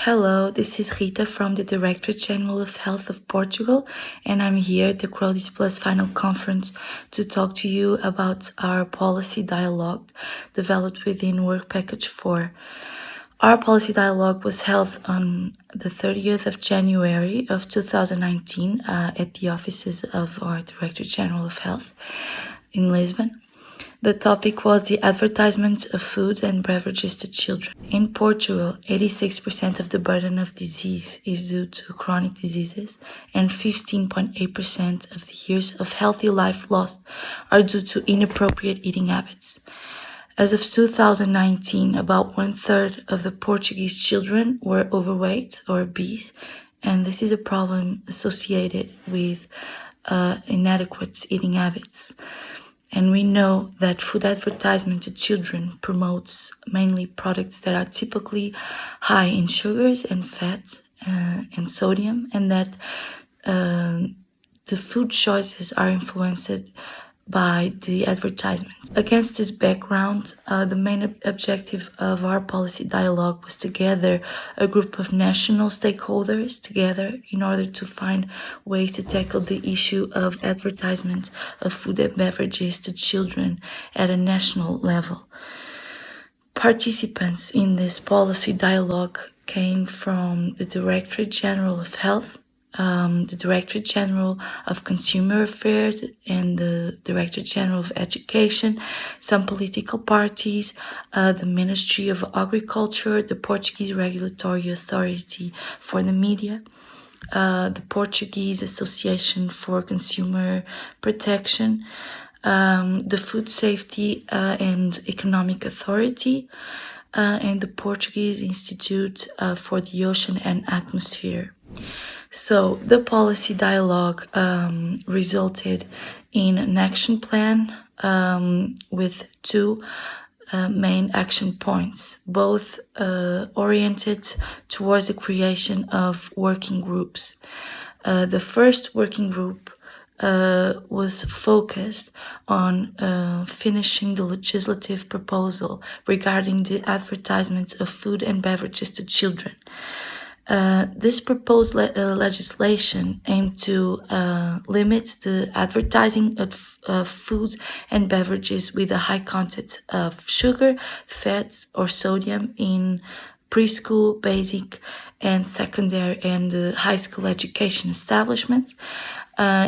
Hello, this is Rita from the Directorate General of Health of Portugal, and I'm here at the CHRODIS Plus final conference to talk to you about our policy dialogue developed within Work Package 4. Our policy dialogue was held on the 30th of January of 2019 at the offices of our Directorate General of Health in Lisbon. The topic was the advertisement of food and beverages to children. In Portugal, 86% of the burden of disease is due to chronic diseases, and 15.8% of the years of healthy life lost are due to inappropriate eating habits. As of 2019, about 1/3 of the Portuguese children were overweight or obese, and this is a problem associated with inadequate eating habits. And we know that food advertisement to children promotes mainly products that are typically high in sugars and fats and sodium, and that the food choices are influenced by the advertisements. Against this background, the main objective of our policy dialogue was to gather a group of national stakeholders together in order to find ways to tackle the issue of advertisement of food and beverages to children at a national level. Participants in this policy dialogue came from the Directorate General of Health, the Directorate General of Consumer Affairs, and the Directorate General of Education, some political parties, the Ministry of Agriculture, the Portuguese Regulatory Authority for the Media, the Portuguese Association for Consumer Protection, the Food Safety and Economic Authority, and the Portuguese Institute for the Ocean and Atmosphere. So the policy dialogue resulted in an action plan with two main action points, both oriented towards the creation of working groups. The first working group was focused on finishing the legislative proposal regarding the advertisement of food and beverages to children. This proposed legislation aimed to limit the advertising of foods and beverages with a high content of sugar, fats, or sodium in preschool, basic, and secondary and high school education establishments,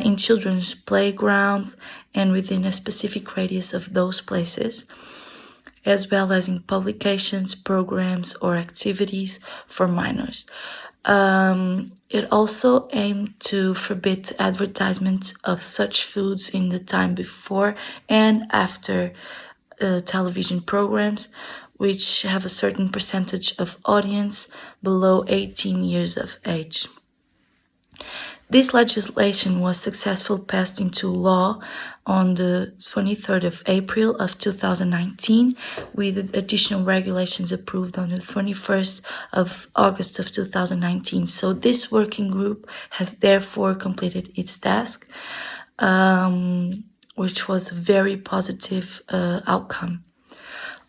in children's playgrounds, and within a specific radius of those places, as well as in publications, programs, or activities for minors. It also aimed to forbid advertisement of such foods in the time before and after television programs, which have a certain percentage of audience below 18 years of age. This legislation was successfully passed into law on the 23rd of April of 2019, with additional regulations approved on the 21st of August of 2019. So this working group has therefore completed its task, which was a very positive outcome.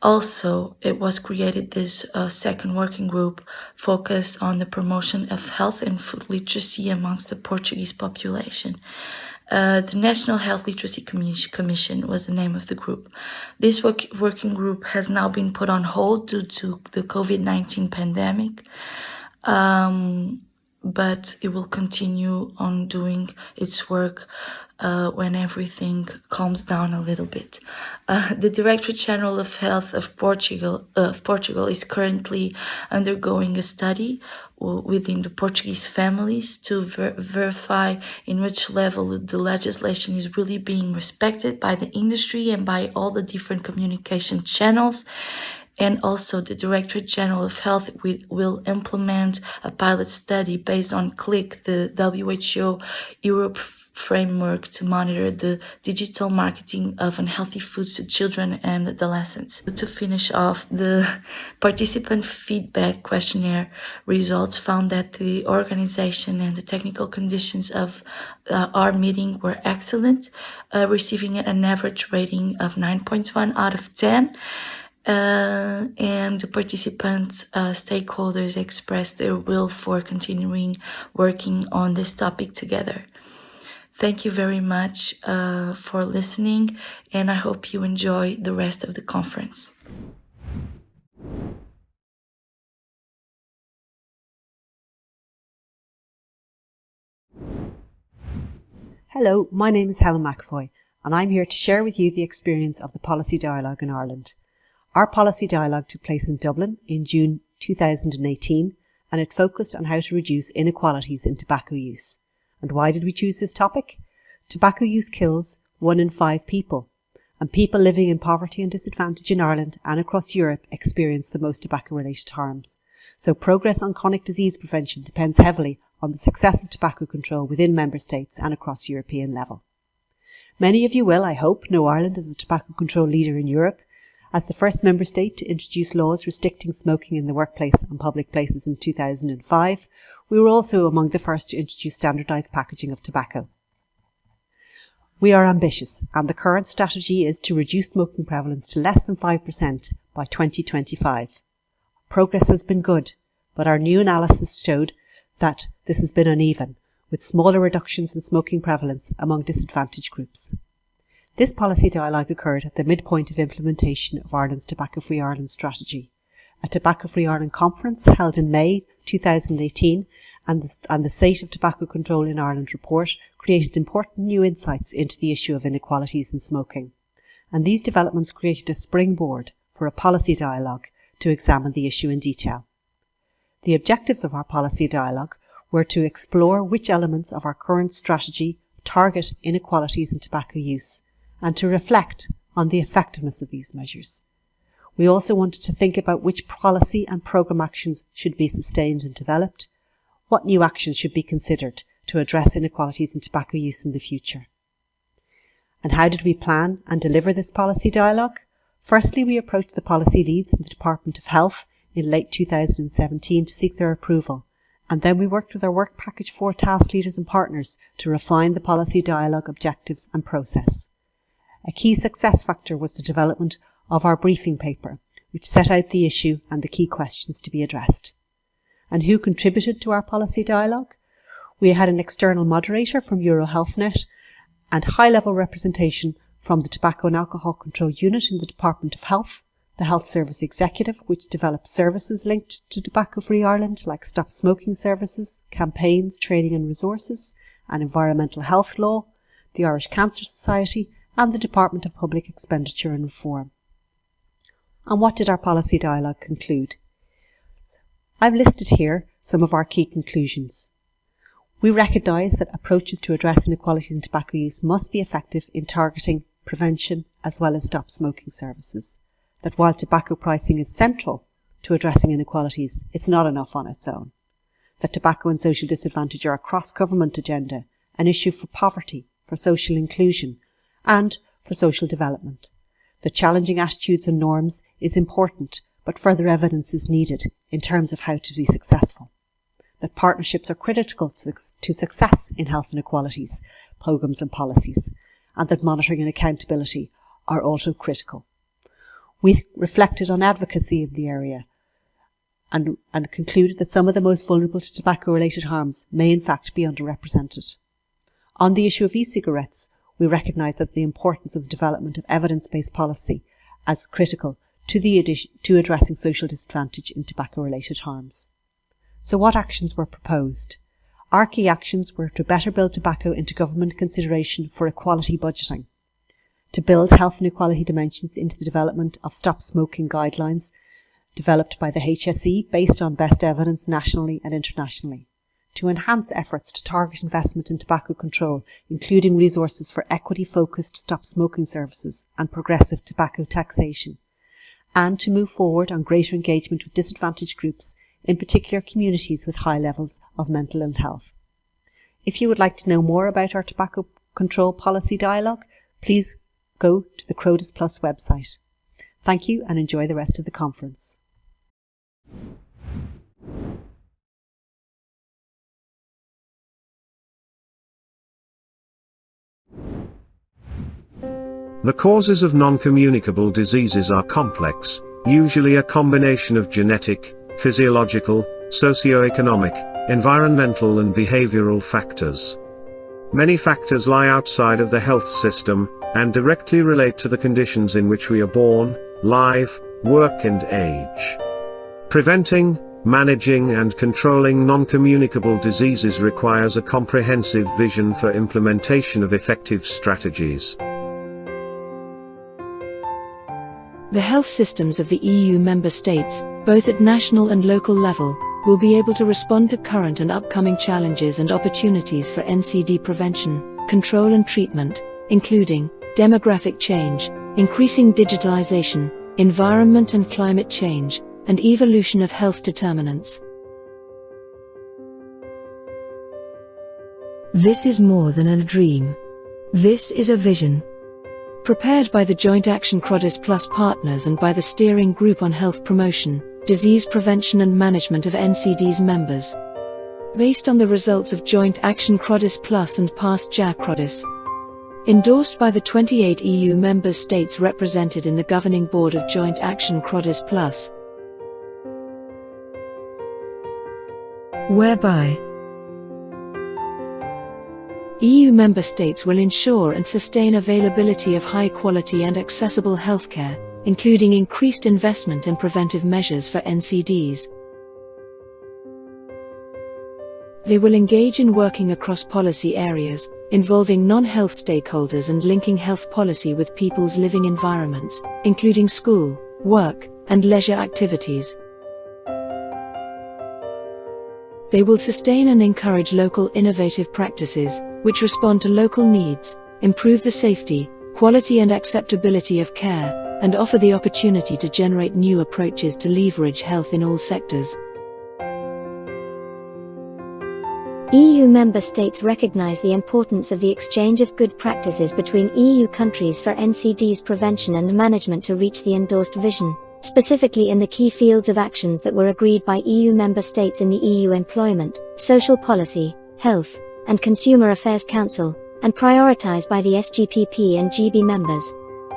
Also, it was created this second working group focused on the promotion of health and food literacy amongst the Portuguese population. The National Health Literacy Commission was the name of the group. This working group has now been put on hold due to the COVID-19 pandemic, but it will continue on doing its work when everything calms down a little bit. The Directorate General of Health of Portugal is currently undergoing a study within the Portuguese families to verify in which level the legislation is really being respected by the industry and by all the different communication channels. And also the Directorate General of Health will implement a pilot study based on CLIC, the WHO Europe framework to monitor the digital marketing of unhealthy foods to children and adolescents. To finish off, the participant feedback questionnaire results found that the organization and the technical conditions of our meeting were excellent, receiving an average rating of 9.1 out of 10. and the participants, stakeholders expressed their will for continuing working on this topic together. Thank you very much for listening, and I hope you enjoy the rest of the conference. Hello, my name is Helen McAvoy, and I'm here to share with you the experience of the Policy Dialogue in Ireland. Our Policy Dialogue took place in Dublin in June 2018, and it focused on how to reduce inequalities in tobacco use. And why did we choose this topic? Tobacco use kills 1 in 5 people, and people living in poverty and disadvantage in Ireland and across Europe experience the most tobacco-related harms. So progress on chronic disease prevention depends heavily on the success of tobacco control within member states and across European level. Many of you will, I hope, know Ireland as a tobacco control leader in Europe. As the first member state to introduce laws restricting smoking in the workplace and public places in 2005, we were also among the first to introduce standardised packaging of tobacco. We are ambitious, and the current strategy is to reduce smoking prevalence to less than 5% by 2025. Progress has been good, but our new analysis showed that this has been uneven, with smaller reductions in smoking prevalence among disadvantaged groups. This policy dialogue occurred at the midpoint of implementation of Ireland's Tobacco Free Ireland strategy. A Tobacco Free Ireland conference held in May 2018 and the State of Tobacco Control in Ireland report created important new insights into the issue of inequalities in smoking. And these developments created a springboard for a policy dialogue to examine the issue in detail. The objectives of our policy dialogue were to explore which elements of our current strategy target inequalities in tobacco use and to reflect on the effectiveness of these measures. We also wanted to think about which policy and programme actions should be sustained and developed, what new actions should be considered to address inequalities in tobacco use in the future. And how did we plan and deliver this policy dialogue? Firstly, we approached the policy leads in the Department of Health in late 2017 to seek their approval, and then we worked with our Work Package 4 task leaders and partners to refine the policy dialogue objectives and process. A key success factor was the development of our briefing paper, which set out the issue and the key questions to be addressed. And who contributed to our policy dialogue? We had an external moderator from EuroHealthNet and high-level representation from the Tobacco and Alcohol Control Unit in the Department of Health, the Health Service Executive, which develops services linked to Tobacco Free Ireland, like stop smoking services, campaigns, training and resources, and environmental health law, the Irish Cancer Society, and the Department of Public Expenditure and Reform. And what did our policy dialogue conclude? I've listed here some of our key conclusions. We recognise that approaches to address inequalities in tobacco use must be effective in targeting prevention as well as stop smoking services. That while tobacco pricing is central to addressing inequalities, it's not enough on its own. That tobacco and social disadvantage are a cross-government agenda, an issue for poverty, for social inclusion, and for social development. That challenging attitudes and norms is important, but further evidence is needed in terms of how to be successful. That partnerships are critical to success in health inequalities, programmes and policies, and that monitoring and accountability are also critical. We reflected on advocacy in the area and concluded that some of the most vulnerable to tobacco-related harms may in fact be underrepresented. On the issue of e-cigarettes, we recognise that the importance of the development of evidence-based policy as critical to addressing social disadvantage in tobacco-related harms. So what actions were proposed? Our key actions were to better build tobacco into government consideration for equality budgeting, to build health inequality dimensions into the development of stop smoking guidelines developed by the HSE based on best evidence nationally and internationally, to enhance efforts to target investment in tobacco control, including resources for equity-focused stop smoking services and progressive tobacco taxation, and to move forward on greater engagement with disadvantaged groups, in particular communities with high levels of mental ill health. If you would like to know more about our tobacco control policy dialogue, please go to the CHRODIS Plus website. Thank you and enjoy the rest of the conference. The causes of non-communicable diseases are complex, usually a combination of genetic, physiological, socioeconomic, environmental and behavioral factors. Many factors lie outside of the health system, and directly relate to the conditions in which we are born, live, work and age. Preventing, managing and controlling non-communicable diseases requires a comprehensive vision for implementation of effective strategies. The health systems of the EU member states, both at national and local level, will be able to respond to current and upcoming challenges and opportunities for NCD prevention, control and treatment, including demographic change, increasing digitalization, environment and climate change, and evolution of health determinants. This is more than a dream. This is a vision. Prepared by the Joint Action CHRODIS Plus partners and by the Steering Group on Health Promotion, Disease Prevention and Management of NCD's members. Based on the results of Joint Action CHRODIS Plus and past CHRODIS. Endorsed by the 28 EU member states represented in the Governing Board of Joint Action CHRODIS Plus. Whereby EU member states will ensure and sustain availability of high quality and accessible healthcare, including increased investment in preventive measures for NCDs. They will engage in working across policy areas, involving non-health stakeholders and linking health policy with people's living environments, including school, work, and leisure activities. They will sustain and encourage local innovative practices, which respond to local needs, improve the safety, quality and acceptability of care, and offer the opportunity to generate new approaches to leverage health in all sectors. EU member states recognize the importance of the exchange of good practices between EU countries for NCD's prevention and management to reach the endorsed vision, specifically in the key fields of actions that were agreed by EU member states in the EU Employment, Social Policy, Health, and Consumer Affairs Council, and prioritized by the SGPP and GB members.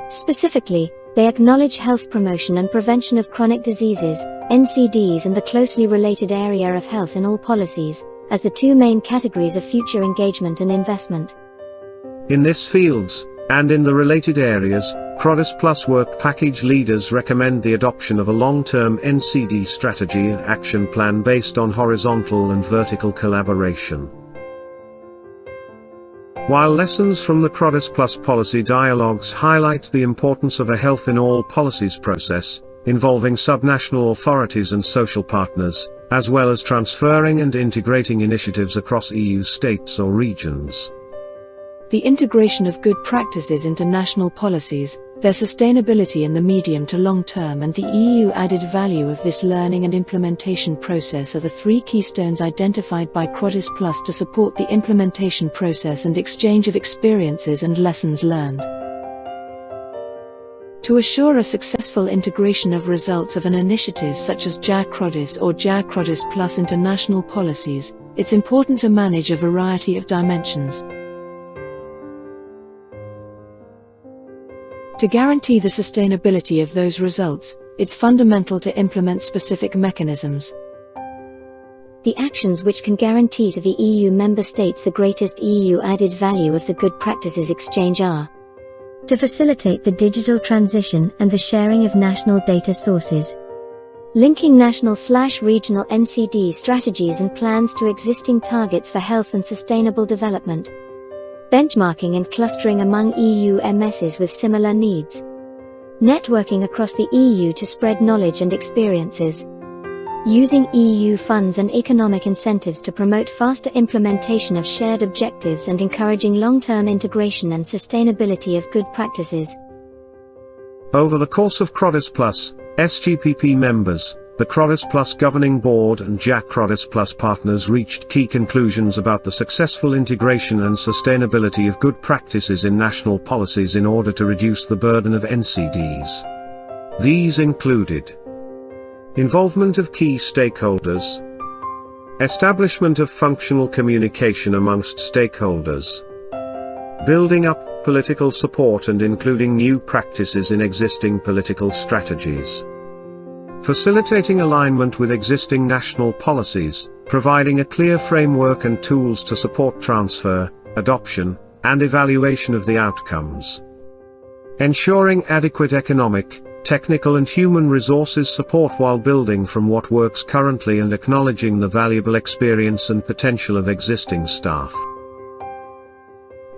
Specifically, they acknowledge health promotion and prevention of chronic diseases, NCDs, and the closely related area of health in all policies, as the two main categories of future engagement and investment. In these fields, and in the related areas, CHRODIS Plus work package leaders recommend the adoption of a long-term NCD strategy and action plan based on horizontal and vertical collaboration. While lessons from the CHRODIS Plus policy dialogues highlight the importance of a health in all policies process, involving subnational authorities and social partners, as well as transferring and integrating initiatives across EU states or regions. The integration of good practices into national policies, their sustainability in the medium to long term, and the EU added value of this learning and implementation process are the three keystones identified by CHRODIS Plus to support the implementation process and exchange of experiences and lessons learned. To assure a successful integration of results of an initiative such as CHRODIS or CHRODIS Plus into national policies, it's important to manage a variety of dimensions. To guarantee the sustainability of those results, it's fundamental to implement specific mechanisms. The actions which can guarantee to the EU member states the greatest EU added value of the good practices exchange are: to facilitate the digital transition and the sharing of national data sources, linking national/regional NCD strategies and plans to existing targets for health and sustainable development, benchmarking and clustering among EU MSs with similar needs, networking across the EU to spread knowledge and experiences, using EU funds and economic incentives to promote faster implementation of shared objectives and encouraging long-term integration and sustainability of good practices. Over the course of CHRODIS Plus, SGPP members, the CHRODIS Plus Governing Board and CHRODIS Plus partners reached key conclusions about the successful integration and sustainability of good practices in national policies in order to reduce the burden of NCDs. These included: involvement of key stakeholders, establishment of functional communication amongst stakeholders, building up political support and including new practices in existing political strategies, facilitating alignment with existing national policies, providing a clear framework and tools to support transfer, adoption, and evaluation of the outcomes. Ensuring adequate economic, technical and human resources support while building from what works currently and acknowledging the valuable experience and potential of existing staff.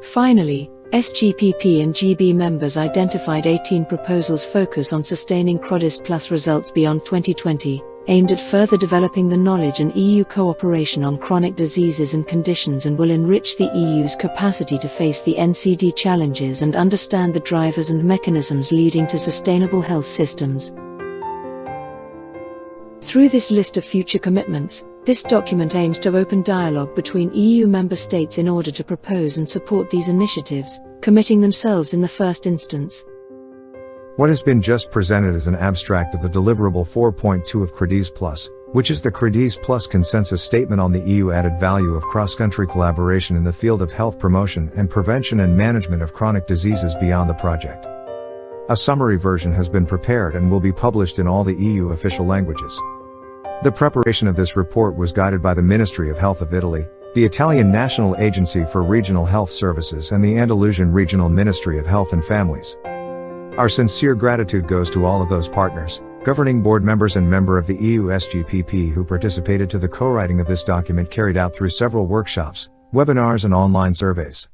Finally, SGPP and GB members identified 18 proposals focus on sustaining CHRODIS Plus results beyond 2020, aimed at further developing the knowledge and EU cooperation on chronic diseases and conditions, and will enrich the EU's capacity to face the NCD challenges and understand the drivers and mechanisms leading to sustainable health systems. Through this list of future commitments, this document aims to open dialogue between EU member states in order to propose and support these initiatives, committing themselves in the first instance. What has been just presented is an abstract of the deliverable 4.2 of CHRODIS Plus, which is the CHRODIS Plus consensus statement on the EU added value of cross-country collaboration in the field of health promotion and prevention and management of chronic diseases beyond the project. A summary version has been prepared and will be published in all the EU official languages. The preparation of this report was guided by the Ministry of Health of Italy, the Italian National Agency for Regional Health Services and the Andalusian Regional Ministry of Health and Families. Our sincere gratitude goes to all of those partners, governing board members and member of the EU SGPP who participated to the co-writing of this document carried out through several workshops, webinars and online surveys.